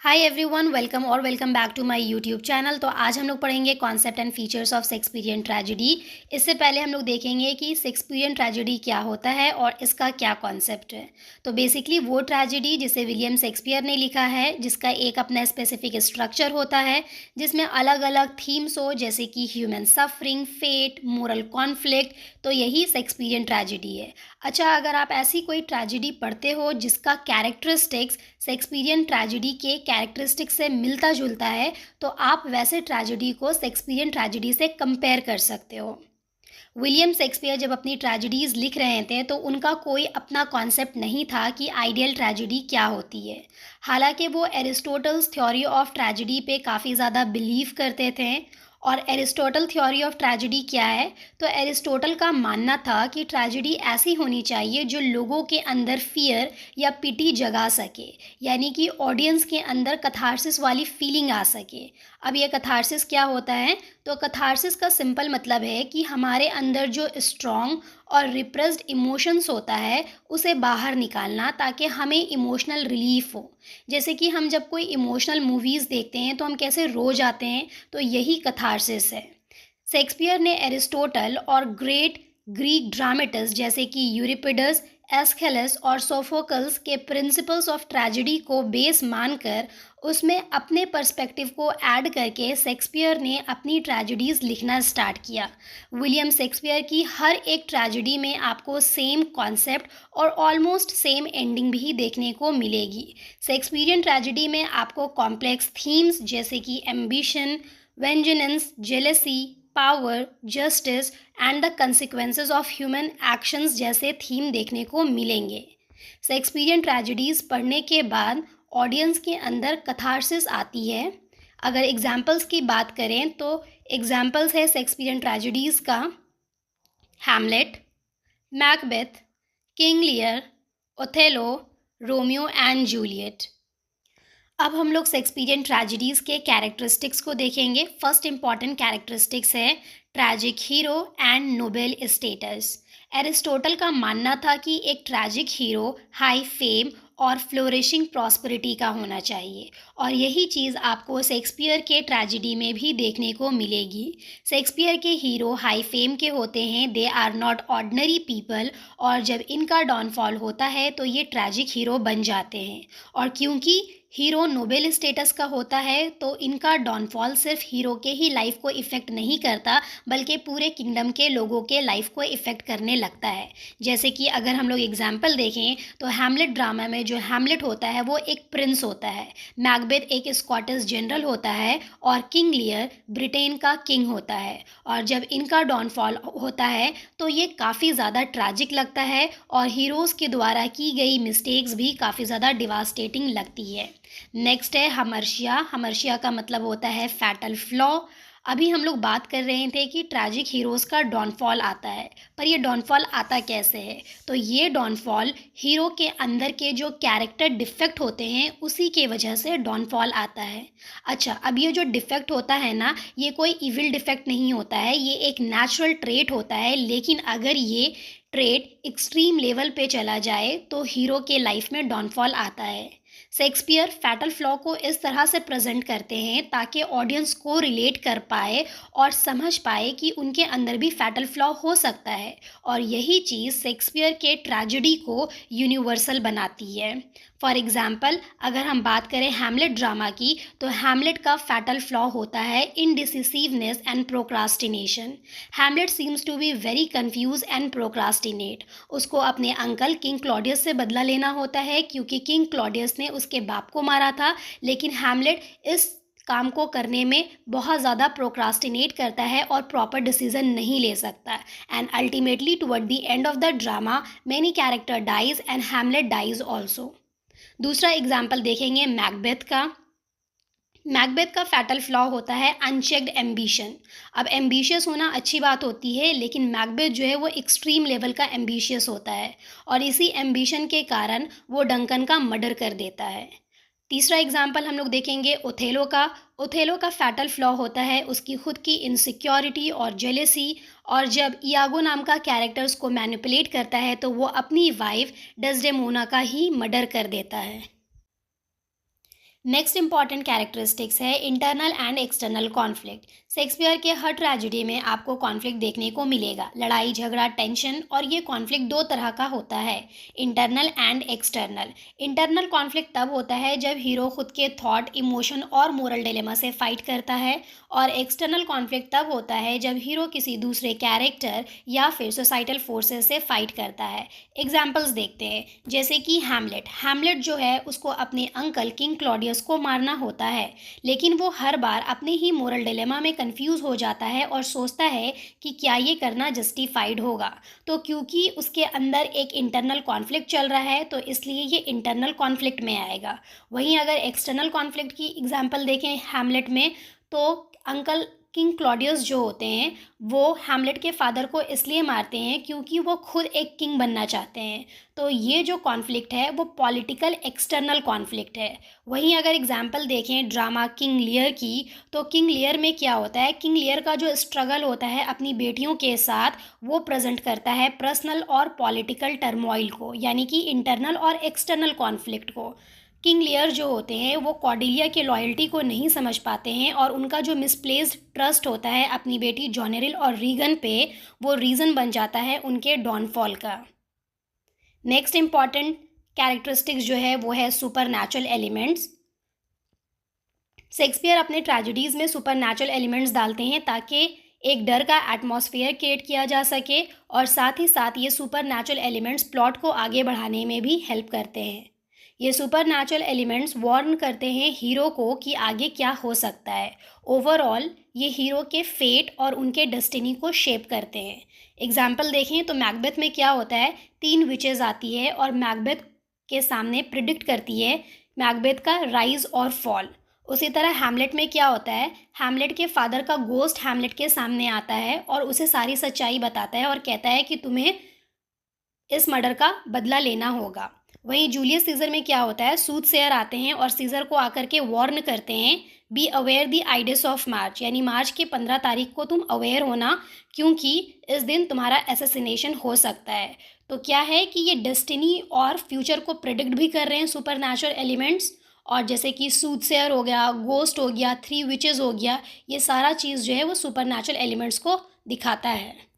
Hi everyone, welcome back to my YouTube channel. तो आज हम लोग पढ़ेंगे concept and features of Shakespearean tragedy. इससे पहले हम लोग देखेंगे कि शेक्सपियरियन ट्रेजेडी क्या होता है और इसका क्या कॉन्सेप्ट है। तो बेसिकली वो ट्रेजेडी जिसे विलियम शेक्सपियर ने लिखा है, जिसका एक अपना स्पेसिफिक स्ट्रक्चर होता है, जिसमें अलग अलग थीम्स हो, जैसे कि human suffering, fate, moral conflict. तो यही शेक्सपियरियन ट्रेजेडी है। अच्छा, अगर आप ऐसी कोई ट्रेजेडी पढ़ते हो जिसका कैरेक्टरिस्टिक्स शेक्सपियरियन ट्रेजेडी के कैरेक्टरिस्टिक से मिलता जुलता है, तो आप वैसे ट्रेजेडी को शेक्सपियरियन ट्रेजेडी से कंपेयर कर सकते हो। विलियम शेक्सपियर जब अपनी ट्रेजेडीज़ लिख रहे थे तो उनका कोई अपना कॉन्सेप्ट नहीं था कि आइडियल ट्रेजेडी क्या होती है। हालांकि वो एरिस्टोटल्स थ्योरी ऑफ ट्रेजेडी पे काफ़ी ज़्यादा बिलीव करते थे। और एरिस्टोटल थ्योरी ऑफ ट्रेजेडी क्या है? तो एरिस्टोटल का मानना था कि ट्रेजेडी ऐसी होनी चाहिए जो लोगों के अंदर फियर या पिटी जगा सके, यानी कि ऑडियंस के अंदर कथारसिस वाली फीलिंग आ सके। अब ये कथारसिस क्या होता है? तो कथारसिस का सिंपल मतलब है कि हमारे अंदर जो स्ट्रॉन्ग और रिप्रेस्ड इमोशंस होता है उसे बाहर निकालना, ताकि हमें इमोशनल रिलीफ हो। जैसे कि हम जब कोई इमोशनल मूवीज़ देखते हैं तो हम कैसे रो जाते हैं, तो यही कथारसिस है। शेक्सपियर ने एरिस्टोटल और ग्रेट ग्रीक ड्रामेटिस्ट जैसे कि यूरिपिडस, एस्खेलस और सोफोकल्स के प्रिंसिपल्स ऑफ ट्रेजेडी को बेस मानकर उसमें अपने पर्सपेक्टिव को ऐड करके शेक्सपियर ने अपनी ट्रेजेडीज़ लिखना स्टार्ट किया। विलियम शेक्सपियर की हर एक ट्रेजेडी में आपको सेम कॉन्सेप्ट और ऑलमोस्ट सेम एंडिंग भी देखने को मिलेगी। शेक्सपियरियन ट्रेजेडी में आपको कॉम्प्लेक्स थीम्स जैसे कि ambition, vengeance, jealousy, power, justice and the consequences of human actions जैसे थीम देखने को मिलेंगे। शेक्सपियरियन ट्रेजेडीज़ पढ़ने के बाद ऑडियंस के अंदर कथारसिस आती है। अगर एग्जाम्पल्स की बात करें तो एग्जाम्पल्स है शेक्सपियरियन ट्रेजेडीज़ का Hamlet, Macbeth, King Lear, Othello, Romeo and Juliet. अब हम लोग शेक्सपियरियन ट्रेजेडीज़ के कैरेक्टरिस्टिक्स को देखेंगे। फर्स्ट इंपॉर्टेंट कैरेक्टरिस्टिक्स है tragic hero and Nobel status. Aristotle का मानना था कि एक ट्रैजिक हीरो हाई फेम और फ्लोरिशिंग प्रॉस्पेरिटी का होना चाहिए, और यही चीज़ आपको शेक्सपियर के ट्रेजेडी में भी देखने को मिलेगी। शेक्सपियर के हीरो हाई फेम के होते हैं, they are not ordinary people, और जब इनका डाउनफॉल होता है तो ये ट्रैजिक हीरो बन जाते हैं। और क्योंकि हीरो नोबेल स्टेटस का होता है तो इनका डाउनफॉल सिर्फ हीरो के ही लाइफ को इफ़ेक्ट नहीं करता, बल्कि पूरे किंगडम के लोगों के लाइफ को इफ़ेक्ट करने लगता है। जैसे कि अगर हम लोग एग्जाम्पल देखें तो हैमलेट ड्रामा में जो हैमलेट होता है वो एक प्रिंस होता है, मैकबेथ एक स्कॉटिश जनरल होता है, और किंग लियर ब्रिटेन का किंग होता है। और जब इनका डाउनफॉल होता है तो ये काफ़ी ज़्यादा ट्रैजिक लगता है, और हीरोज़ के द्वारा की गई मिस्टेक्स भी काफ़ी ज़्यादा डिवास्टेटिंग लगती है। नेक्स्ट है हमर्शिया। हमर्शिया का मतलब होता है फैटल फ्लॉ। अभी हम लोग बात कर रहे थे कि ट्रैजिक हीरोज़ का डाउनफॉल आता है, पर ये डाउनफॉल आता कैसे है? तो ये डाउनफॉल हीरो के अंदर के जो कैरेक्टर डिफेक्ट होते हैं उसी के वजह से डाउनफॉल आता है। अच्छा, अब ये जो डिफेक्ट होता है ना, ये कोई इविल डिफेक्ट नहीं होता है, ये एक नेचुरल ट्रेट होता है। लेकिन अगर ये ट्रेट एक्सट्रीम लेवल पे चला जाए तो हीरो के लाइफ में डाउनफॉल आता है। शेक्सपियर फैटल फ्लॉ को इस तरह से प्रेजेंट करते हैं ताकि ऑडियंस को रिलेट कर पाए और समझ पाए कि उनके अंदर भी फैटल फ्लॉ हो सकता है, और यही चीज़ शेक्सपियर के ट्रेजेडी को यूनिवर्सल बनाती है। फॉर एग्जाम्पल, अगर हम बात करें हैमलेट ड्रामा की, तो हैमलेट का फैटल फ्लॉ होता है indecisiveness and procrastination. Hamlet seems to be very confuse and procrastinate. उसको अपने अंकल किंग क्लॉडियस से बदला लेना होता है, क्योंकि किंग क्लॉडियस ने उसके बाप को मारा था। लेकिन हैमलेट इस काम को करने में बहुत ज़्यादा प्रोक्रास्टिनेट करता है और प्रॉपर डिसीजन नहीं ले सकता, and ultimately toward the end of the drama many character dies and Hamlet dies also. दूसरा एग्जाम्पल देखेंगे मैकबेथ का। मैकबेथ का फैटल फ्लॉ होता है अनचेक्ड एम्बिशन। अब एम्बिशियस होना अच्छी बात होती है, लेकिन मैकबेथ जो है वो एक्सट्रीम लेवल का एम्बिशियस होता है, और इसी एम्बिशन के कारण वो डंकन का मर्डर कर देता है। तीसरा एग्जाम्पल हम लोग देखेंगे ओथेलो का। ओथेलो का फैटल फ्लॉ होता है उसकी खुद की इनसिक्योरिटी और जेलेसी, और जब इयागो नाम का कैरेक्टर उसको मैनिपुलेट करता है तो वो अपनी वाइफ डेस्डेमोना का ही मर्डर कर देता है। नेक्स्ट इंपॉर्टेंट कैरेक्टरिस्टिक्स है internal and external conflict. Shakespeare के हर ट्रेजेडी में आपको कॉन्फ्लिक्ट देखने को मिलेगा, लड़ाई झगड़ा टेंशन, और ये कॉन्फ्लिक्ट दो तरह का होता है, internal and external. Internal conflict तब होता है जब हीरो खुद के थॉट इमोशन और मोरल डिलेमा से फाइट करता है, और एक्सटर्नल कॉन्फ्लिक्ट तब होता है जब हीरो किसी दूसरे कैरेक्टर या फिर सोसाइटल फोर्सेस से फाइट करता है। एग्जाम्पल्स देखते हैं, जैसे कि हैमलेट। हैमलेट जो है उसको अपने अंकल किंग क्लॉडियस को मारना होता है, लेकिन वो हर बार अपने ही मोरल डिलेमा में कंफ्यूज हो जाता है और सोचता है कि क्या ये करना जस्टिफाइड होगा। तो क्योंकि उसके अंदर एक इंटरनल कॉन्फ्लिक्ट चल रहा है, तो इसलिए ये इंटरनल कॉन्फ्लिक्ट में आएगा। वहीं अगर एक्सटर्नल कॉन्फ्लिक्ट की एग्जाम्पल देखें हैमलेट में, तो अंकल किंग क्लॉडियस जो होते हैं वो हैमलेट के फादर को इसलिए मारते हैं क्योंकि वो खुद एक किंग बनना चाहते हैं। तो ये जो कॉन्फ्लिक्ट है वो पॉलिटिकल एक्सटर्नल कॉन्फ्लिक्ट है। वहीं अगर एग्जाम्पल देखें ड्रामा किंग लियर की, तो किंग लियर में क्या होता है, किंग लियर का जो स्ट्रगल होता है अपनी बेटियों के साथ, वो प्रेजेंट करता है पर्सनल और पॉलिटिकल टर्मोइल को, यानी कि इंटरनल और एक्सटर्नल कॉन्फ्लिक्ट को। किंग लियर जो होते हैं वो कॉर्डेलिया के लॉयल्टी को नहीं समझ पाते हैं, और उनका जो मिसप्लेस्ड ट्रस्ट होता है अपनी बेटी जॉनेरिल और रीगन पे, वो रीज़न बन जाता है उनके डॉनफॉल का। नेक्स्ट इम्पॉर्टेंट कैरेक्टरिस्टिक्स जो है वो है सुपर नेचुरल एलिमेंट्स। शेक्सपियर अपने ट्रेजेडीज़ में सुपर नेचुरल एलिमेंट्स डालते हैं ताकि एक डर का एटमॉस्फेयर क्रिएट किया जा सके, और साथ ही साथ ये सुपर नेचुरल एलिमेंट्स प्लॉट को आगे बढ़ाने में भी हेल्प करते हैं। ये सुपर नेचुरल एलिमेंट्स वार्न करते हैं हीरो को कि आगे क्या हो सकता है। ओवरऑल ये हीरो के फेट और उनके डेस्टिनी को शेप करते हैं। एग्जाम्पल देखें तो मैकबेथ में क्या होता है, 3 विचेस आती है और मैकबेथ के सामने प्रिडिक्ट करती है मैकबेथ का राइज और फॉल। उसी तरह हैमलेट में क्या होता है, हैमलेट के फादर का गोस्ट हैमलेट के सामने आता है और उसे सारी सच्चाई बताता है और कहता है कि तुम्हें इस मर्डर का बदला लेना होगा। वहीं जूलियस सीजर में क्या होता है, सूदसेयर आते हैं और सीजर को आकर के वार्न करते हैं, be aware the ideas of March, यानी मार्च के 15 तारीख को तुम अवेयर होना, क्योंकि इस दिन तुम्हारा एसेसिनेशन हो सकता है। तो क्या है कि ये डेस्टिनी और फ्यूचर को प्रिडिक्ट भी कर रहे हैं सुपर नेचुरल एलिमेंट्स। और जैसे कि सूदसेयर हो गया, गोस्ट हो गया, 3 विचेस हो गया, ये सारा चीज़ जो है वो सुपर नेचुरल एलिमेंट्स को दिखाता है।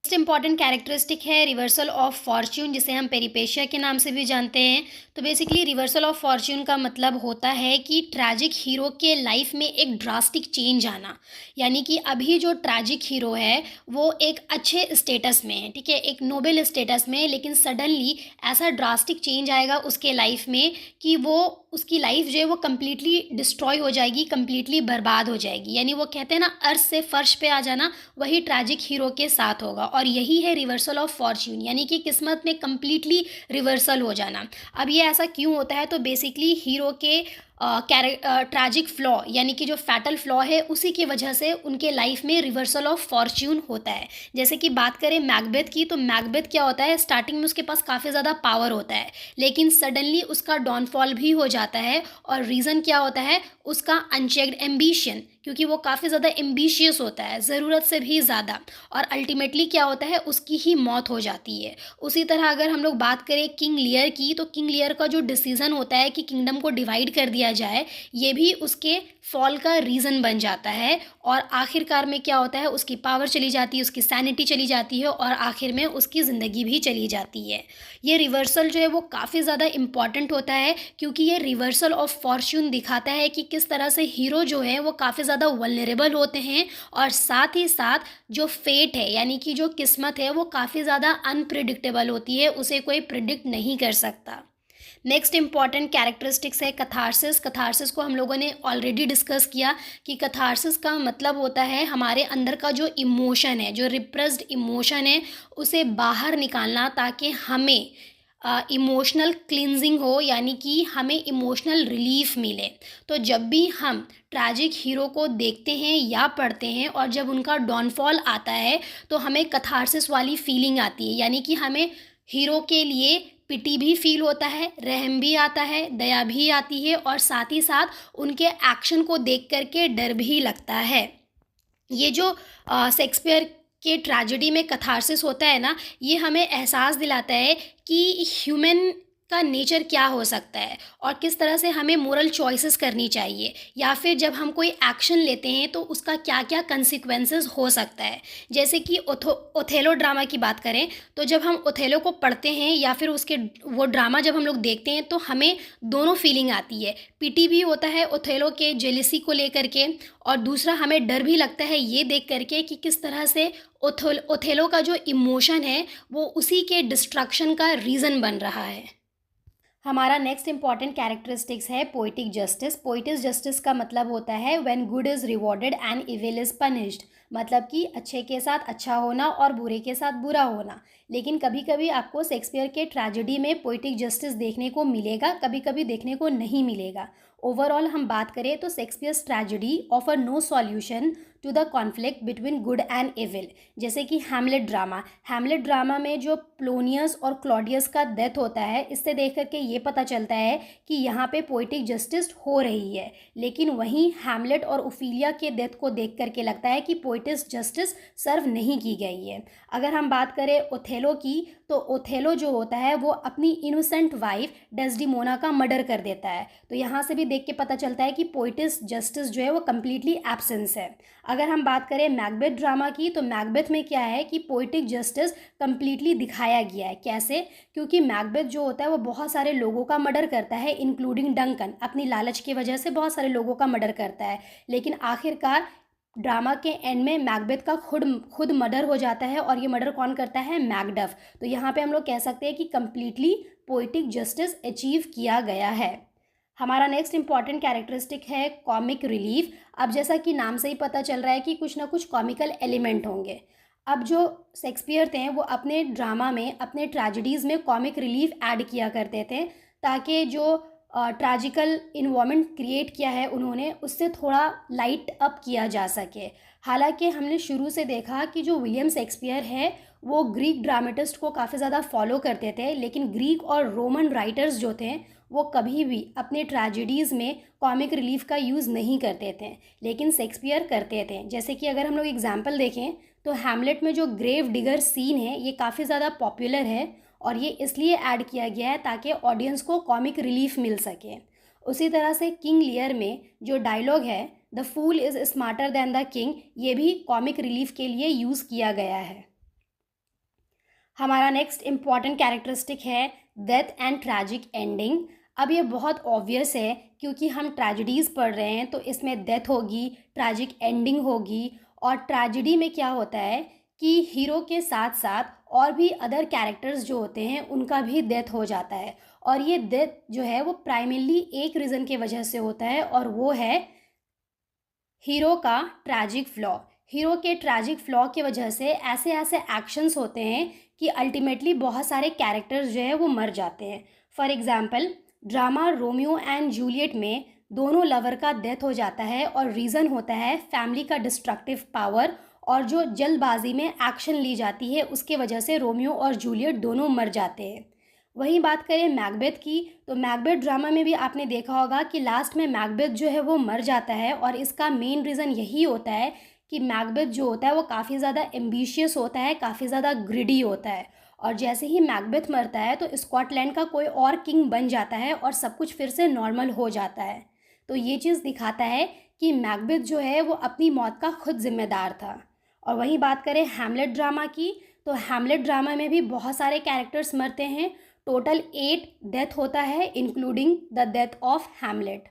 नेक्स्ट इंपॉर्टेंट कैरेक्टरिस्टिक है रिवर्सल ऑफ फॉर्च्यून, जिसे हम पेरिपेशिया के नाम से भी जानते हैं। तो बेसिकली रिवर्सल ऑफ फॉर्च्यून का मतलब होता है कि ट्रैजिक हीरो के लाइफ में एक ड्रास्टिक चेंज आना, यानी कि अभी जो ट्रैजिक हीरो है वो एक अच्छे स्टेटस में है, ठीक है, एक नोबल स्टेटस में, लेकिन सडनली ऐसा ड्रास्टिक चेंज आएगा उसके लाइफ में कि वो उसकी लाइफ जो है वो कम्प्लीटली डिस्ट्रॉय हो जाएगी, कम्प्लीटली बर्बाद हो जाएगी। यानी वो कहते हैं ना अर्थ से फर्श पे आ जाना, वही ट्रैजिक हीरो के साथ होगा, और यही है रिवर्सल ऑफ फॉर्च्यून, यानी कि किस्मत में कम्प्लीटली रिवर्सल हो जाना। अब ये ऐसा क्यों होता है, तो बेसिकली हीरो के ट्रैजिक फ्लॉ, यानी कि जो फैटल फ्लॉ है, उसी की वजह से उनके लाइफ में रिवर्सल ऑफ फॉर्च्यून होता है। जैसे कि बात करें मैकबेथ की, तो मैकबेथ क्या होता है, स्टार्टिंग में उसके पास काफ़ी ज़्यादा पावर होता है, लेकिन सडनली उसका डाउनफॉल भी हो जाता है, और रीज़न क्या होता है, उसका अनचेक्ड एम्बिशन, क्योंकि वो काफ़ी ज़्यादा एम्बिशियस होता है, ज़रूरत से भी ज़्यादा, और अल्टीमेटली क्या होता है, उसकी ही मौत हो जाती है। उसी तरह अगर हम लोग बात करें किंग लियर की, तो किंग लियर का जो डिसीज़न होता है कि किंगडम को डिवाइड कर दिया जाए, ये भी उसके फॉल का रीज़न बन जाता है, और आखिरकार में क्या होता है, उसकी पावर चली जाती है, उसकी सैनिटी चली जाती है, और आखिर में उसकी ज़िंदगी भी चली जाती है। ये रिवर्सल जो है वो काफ़ी ज़्यादा इम्पॉर्टेंट होता है, क्योंकि ये रिवर्सल ऑफ फॉर्च्यून दिखाता है कि किस तरह से हीरो जो है वो काफ़ी ज़्यादा वल्नरेबल होते हैं, और साथ ही साथ जो फेट है, यानी कि जो किस्मत है, वो काफ़ी ज़्यादा अनप्रिडिक्टेबल होती है, उसे कोई प्रिडिक्ट नहीं कर सकता। नेक्स्ट इंपॉर्टेंट कैरेक्टरिस्टिक्स है कथारसिस। कथारसिस को हम लोगों ने ऑलरेडी डिस्कस किया कि कथारसिस का मतलब होता है हमारे अंदर का जो इमोशन है, जो रिप्रेस्ड इमोशन है, उसे बाहर निकालना, ताकि हमें इमोशनल क्लिनजिंग हो, यानी कि हमें इमोशनल रिलीफ मिले। तो जब भी हम ट्रैजिक हीरो को देखते हैं या पढ़ते हैं, और जब उनका डाउनफॉल आता है, तो हमें कथारसिस वाली फीलिंग आती है, यानी कि हमें हीरो के लिए पिटी भी फील होता है, रहम भी आता है, दया भी आती है, और साथ ही साथ उनके एक्शन को देख करके डर भी लगता है। ये जो शेक्सपियर के ट्रेजेडी में कथारसिस होता है ना, ये हमें एहसास दिलाता है कि ह्यूमन का नेचर क्या हो सकता है और किस तरह से हमें मोरल चॉइसेस करनी चाहिए, या फिर जब हम कोई एक्शन लेते हैं तो उसका क्या क्या कंसिक्वेंसेस हो सकता है। जैसे कि ओथेलो ड्रामा की बात करें, तो जब हम ओथेलो को पढ़ते हैं या फिर उसके वो ड्रामा जब हम लोग देखते हैं तो हमें दोनों फीलिंग आती है। पिटी भी होता है ओथेलो के जेलिसी को लेकर के, और दूसरा हमें डर भी लगता है ये देख करके कि किस तरह से ओथेलो का जो इमोशन है वो उसी के डिस्ट्रक्शन का रीज़न बन रहा है। हमारा नेक्स्ट इंपॉर्टेंट कैरेक्टरिस्टिक्स है पोइटिक जस्टिस। पोइटिक जस्टिस का मतलब होता है when good is rewarded and evil is punished. मतलब कि अच्छे के साथ अच्छा होना और बुरे के साथ बुरा होना। लेकिन कभी कभी आपको शेक्सपियर के ट्रेजेडी में पोइटिक जस्टिस देखने को मिलेगा, कभी कभी देखने को नहीं मिलेगा। ओवरऑल हम बात करें तो Shakespeare's tragedy offer no solution to the conflict between good and evil. जैसे कि हैमलेट ड्रामा में जो प्लोनियस और क्लॉडियस का डेथ होता है, इससे देख करके ये पता चलता है कि यहाँ पे पोइटिक जस्टिस हो रही है। लेकिन वहीं हैमलेट और ओफिलिया के डेथ को देख करके लगता है कि पोइटिक जस्टिस सर्व नहीं की गई है। अगर हम बात करें ओथेलो की, तो ओथेलो जो होता है वो अपनी इनोसेंट वाइफ डेस्डिमोना का मर्डर कर देता है। तो यहाँ से भी देख के पता चलता है कि पोइटिक जस्टिस जो है वो कम्प्लीटली एब्सेंस है। अगर हम बात करें मैकबेथ ड्रामा की, तो मैकबेथ में क्या है कि पोइटिक जस्टिस कम्प्लीटली दिखाया गया है। कैसे? क्योंकि मैकबेथ जो होता है वो बहुत सारे लोगों का मर्डर करता है, इंक्लूडिंग डंकन। अपनी लालच की वजह से बहुत सारे लोगों का मर्डर करता है, लेकिन आखिरकार ड्रामा के एंड में मैकबेथ का खुद मर्डर हो जाता है। और ये मर्डर कौन करता है? मैकडफ। तो यहाँ पे हम लोग कह सकते हैं कि कम्प्लीटली पोइटिक जस्टिस अचीव किया गया है। हमारा नेक्स्ट इंपॉर्टेंट कैरेक्टरिस्टिक है कॉमिक रिलीफ। अब जैसा कि नाम से ही पता चल रहा है कि कुछ ना कुछ कॉमिकल एलिमेंट होंगे। अब जो शेक्सपियर थे वो अपने ड्रामा में, अपने ट्रेजेडीज़ में कॉमिक रिलीफ ऐड किया करते थे, ताकि जो ट्रैजिकल इन्वायरमेंट क्रिएट किया है उन्होंने, उससे थोड़ा लाइट अप किया जा सके। हालांकि हमने शुरू से देखा कि जो विलियम शेक्सपियर है वो ग्रीक ड्रामेटिस्ट को काफ़ी ज़्यादा फॉलो करते थे, लेकिन ग्रीक और रोमन राइटर्स जो थे वो कभी भी अपने ट्रेजेडीज़ में कॉमिक रिलीफ का यूज़ नहीं करते थे, लेकिन शेक्सपियर करते थे। जैसे कि अगर हम लोग एग्जाम्पल देखें तो हैमलेट में जो ग्रेव डिगर सीन है ये काफ़ी ज़्यादा पॉपुलर है, और ये इसलिए ऐड किया गया है ताकि ऑडियंस को कॉमिक रिलीफ मिल सके। उसी तरह से किंग लियर में जो डायलॉग है the fool is smarter than the king, ये भी कॉमिक रिलीफ के लिए यूज़ किया गया है। हमारा नेक्स्ट इम्पॉर्टेंट कैरेक्टरिस्टिक है डेथ एंड ट्रैजिक एंडिंग। अब ये बहुत ऑब्वियस है क्योंकि हम ट्रेजेडीज़ पढ़ रहे हैं, तो इसमें डेथ होगी, ट्रैजिक एंडिंग होगी। और ट्रेजेडी में क्या होता है कि हीरो के साथ साथ और भी अदर कैरेक्टर्स जो होते हैं उनका भी डेथ हो जाता है। और ये डेथ जो है वो प्राइमरली एक रीज़न की वजह से होता है, और वो है हीरो का ट्रैजिक फ्लॉ। हीरो के ट्रैजिक फ्लॉ की वजह से ऐसे ऐसे एक्शंस होते हैं कि अल्टीमेटली बहुत सारे कैरेक्टर्स जो है वो मर जाते हैं। For example drama Romeo and Juliet में दोनों लवर का डेथ हो जाता है, और रीज़न होता है फैमिली का डिस्ट्रक्टिव पावर, और जो जल्दबाजी में एक्शन ली जाती है उसके वजह से रोमियो और जूलियट दोनों मर जाते हैं। वहीं बात करें मैकबेथ की, तो मैकबेथ ड्रामा में भी आपने देखा होगा कि लास्ट में मैकबेथ जो है वो मर जाता है, और इसका मेन रीज़न यही होता है कि मैकबेथ जो होता है वो काफ़ी ज़्यादा एम्बिशियस होता है, काफ़ी ज़्यादा ग्रिडी होता है। और जैसे ही मैकबेथ मरता है तो स्कॉटलैंड का कोई और किंग बन जाता है और सब कुछ फिर से नॉर्मल हो जाता है। तो ये चीज़ दिखाता है कि मैकबेथ जो है वो अपनी मौत का खुद जिम्मेदार था। और वहीं बात करें हैमलेट ड्रामा की, तो हैमलेट ड्रामा में भी बहुत सारे कैरेक्टर्स मरते हैं। टोटल 8 डेथ होता है, including the death of Hamlet.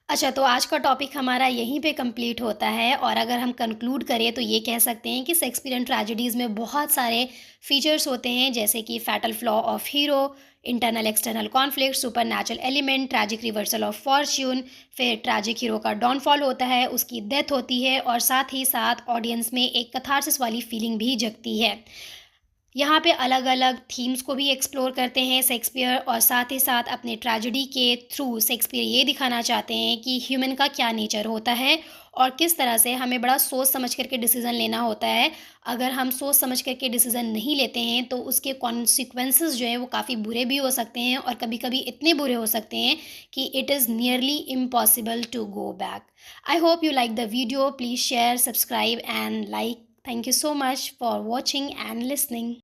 अच्छा, तो आज का टॉपिक हमारा यहीं पे कंप्लीट होता है, और अगर हम कंक्लूड करें तो ये कह सकते हैं कि शेक्सपियरियन ट्रेजेडीज़ में बहुत सारे फीचर्स होते हैं, जैसे कि fatal flaw of hero, internal external conflict, supernatural element, tragic reversal of Fortune, फिर ट्रैजिक हीरो का डाउनफॉल होता है, उसकी डेथ होती है, और साथ ही साथ ऑडियंस में एक कैथारसिस वाली फीलिंग भी जगती है। यहाँ पे अलग अलग थीम्स को भी एक्सप्लोर करते हैं शेक्सपियर, और साथ ही साथ अपने ट्रेजेडी के थ्रू शेक्सपियर ये दिखाना चाहते हैं कि ह्यूमन का क्या नेचर होता है और किस तरह से हमें बड़ा सोच समझ करके डिसीज़न लेना होता है। अगर हम सोच समझ करके डिसीज़न नहीं लेते हैं तो उसके कॉन्सिक्वेंसेस जो हैं वो काफ़ी बुरे भी हो सकते हैं, और कभी कभी इतने बुरे हो सकते हैं कि it is nearly impossible to go back. I hope you like the video. Please share, subscribe and like. Thank you so much for watching and listening.